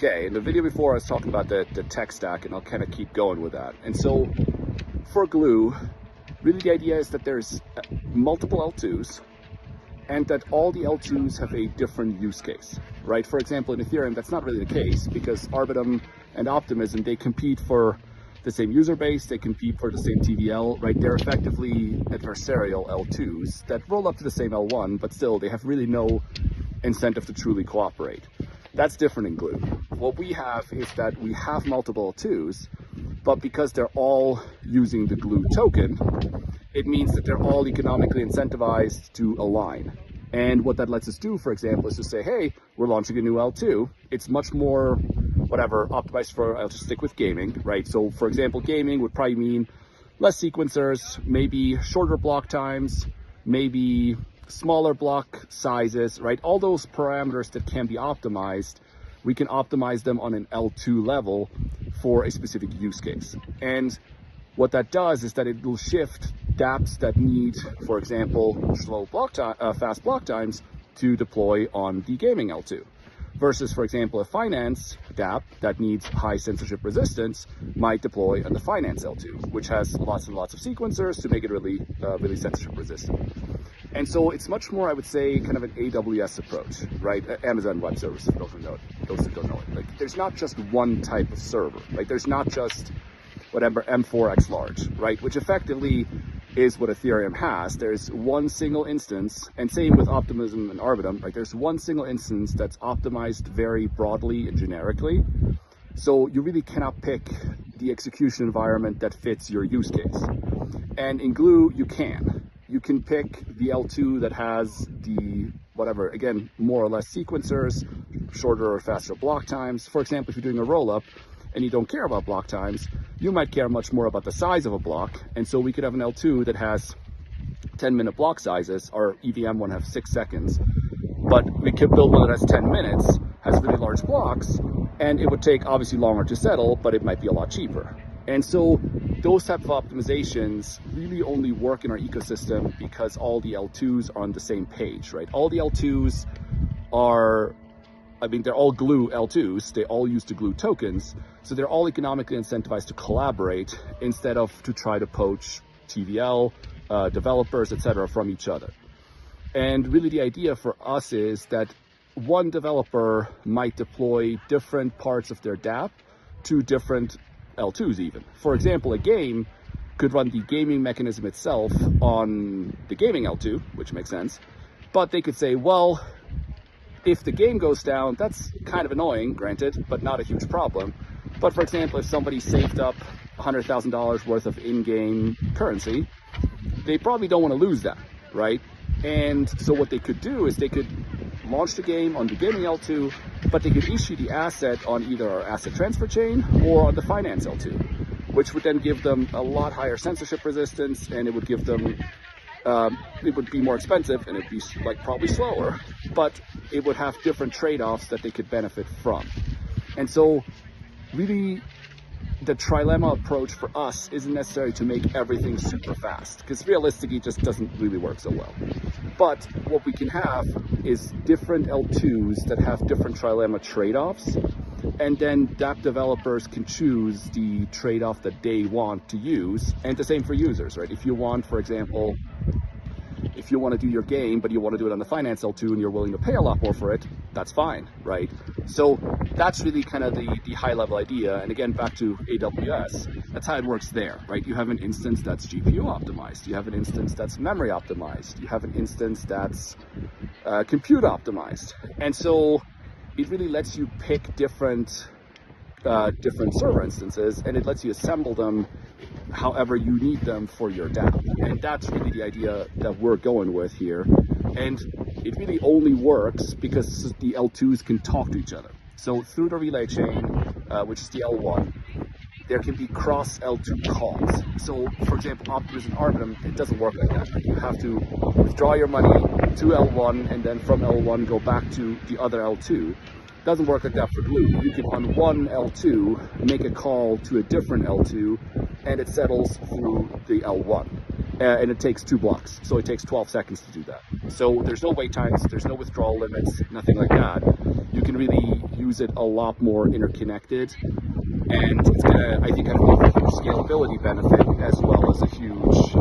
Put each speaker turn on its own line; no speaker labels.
Okay, in the video before I was talking about the tech stack, and I'll kind of keep going with that. And so for glue, really the idea is that there's multiple L2s and that all the L2s have a different use case, right? For example, in Ethereum, that's not really the case because Arbitrum and Optimism, they compete for the same user base, they compete for the same TVL, right? They're effectively adversarial L2s that roll up to the same L1, but still they have really no incentive to truly cooperate. That's different in glue. What we have is that we have multiple L2s, but because they're all using the glue token, it means that they're all economically incentivized to align. And what that lets us do, for example, is to say, hey, we're launching a new L2. It's much more, optimized for, I'll just stick with gaming, right? So for example, gaming would probably mean less sequencers, maybe shorter block times, maybe smaller block sizes, right? All those parameters that can be optimized, we can optimize them on an L2 level for a specific use case. And what that does is that it will shift dApps that need, for example, slow block time, fast block times to deploy on the gaming L2. Versus, for example, a finance dApp that needs high censorship resistance might deploy on the finance L2, which has lots and lots of sequencers to make it really censorship resistant. And so it's much more, I would say, kind of an AWS approach, right? Amazon Web Services, for those who don't know it. Like, there's not just one type of server, right? There's not just M4X large, right? Which effectively is what Ethereum has. There's one single instance, and same with Optimism and Arbitrum, right? There's one single instance that's optimized very broadly and generically. So you really cannot pick the execution environment that fits your use case. And in Glue, you can. You can pick the L2 that has the, again, more or less sequencers, shorter or faster block times. For example, if you're doing a rollup and you don't care about block times, you might care much more about the size of a block. And so we could have an L2 that has 10-minute block sizes. Our EVM one has 6 seconds, but we could build one that has 10 minutes, has really large blocks, and it would take obviously longer to settle, but it might be a lot cheaper. And so those type of optimizations really only work in our ecosystem because all the L2s are on the same page, right? All the L2s are, they're all glue L2s. They all use the glue tokens. So they're all economically incentivized to collaborate instead of to try to poach TVL, developers, etc. from each other. And really the idea for us is that one developer might deploy different parts of their dApp to different L2s even. For example, a game could run the gaming mechanism itself on the gaming L2, which makes sense. But they could say, well, if the game goes down, that's kind of annoying, granted, but not a huge problem. But for example, if somebody saved up $100,000 worth of in-game currency, they probably don't want to lose that, right? And so what they could do is they could launch the game on the gaming L2, but they could issue the asset on either our asset transfer chain or on the finance L2, which would then give them a lot higher censorship resistance, and it would give them, it would be more expensive and it'd be probably slower, but it would have different trade-offs that they could benefit from. And so really the trilemma approach for us isn't necessary to make everything super fast, because realistically it just doesn't really work so well. But what we can have is different L2s that have different trilemma trade-offs, and then dApp developers can choose the trade-off that they want to use, and the same for users, right? If you want, for example, if you want to do your game, but you want to do it on the finance L2 and you're willing to pay a lot more for it, that's fine, right? So that's really kind of the high level idea. And again, back to AWS, that's how it works there, right? You have an instance that's GPU optimized. You have an instance that's memory optimized. You have an instance that's compute optimized. And so it really lets you pick different server instances, and it lets you assemble them however you need them for your dApp. And that's really the idea that we're going with here. And it really only works because the L2s can talk to each other. So through the relay chain, which is the L1, there can be cross L2 calls. So for example, Optimism and Arbitrum, it doesn't work like that. You have to withdraw your money to L1 and then from L1 go back to the other L2. Doesn't work like that for Glue. You can on one L2 make a call to a different L2 and it settles through the L1. and it takes 2 blocks. So it takes 12 seconds to do that. So there's no wait times, there's no withdrawal limits, nothing like that. You can really use it a lot more interconnected, and it's gonna, I think, have a huge scalability benefit as well as a huge